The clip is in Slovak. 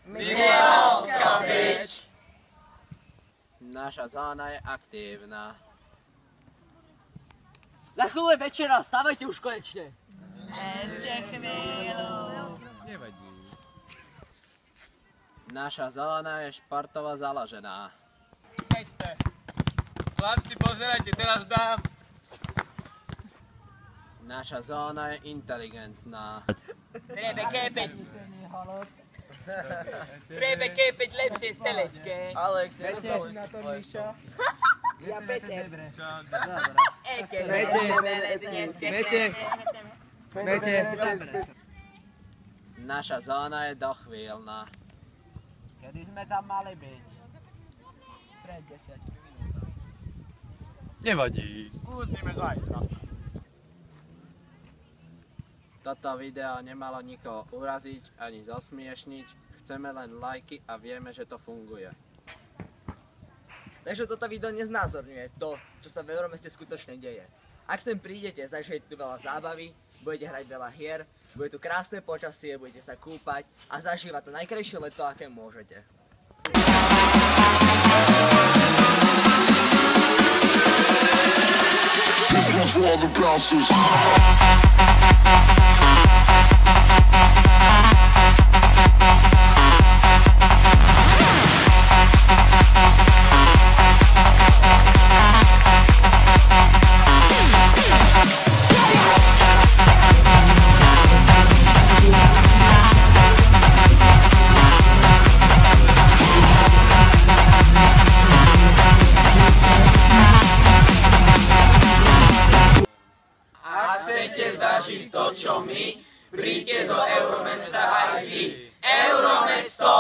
Michalovská Peč. Naša zóna je aktívna. Za chvíľu je večera, stávajte už konečne. Ešte chvíľu. Nevadí. Naša zóna je športovo založená. Peďte. Chlapci, pozerajte, teraz dám. Naša zóna je inteligentná. Treba kepeť lepšie stelečke. Alex, nerozbaluj si svoje show. Ja Peter. Naša zóna je dochvíľna. Kedy sme tam mali byť? Pred 10 minútami. Nevadí. Skúsime zajtra. Toto video nemalo nikoho uraziť ani zosmiešniť. Chceme len lajky a vieme, že to funguje. Takže toto video neznázorňuje to, čo sa v Euromeste skutočne deje. Ak sem prídete, zažijete tu veľa zábavy, budete hrať veľa hier, bude tu krásne počasie, budete sa kúpať a zažívať to najkrajšie leto, aké môžete. This one's for all the bouncers. Ak chcete zažiť to, čo my, príďte do Euromesta aj vy. Euromesto!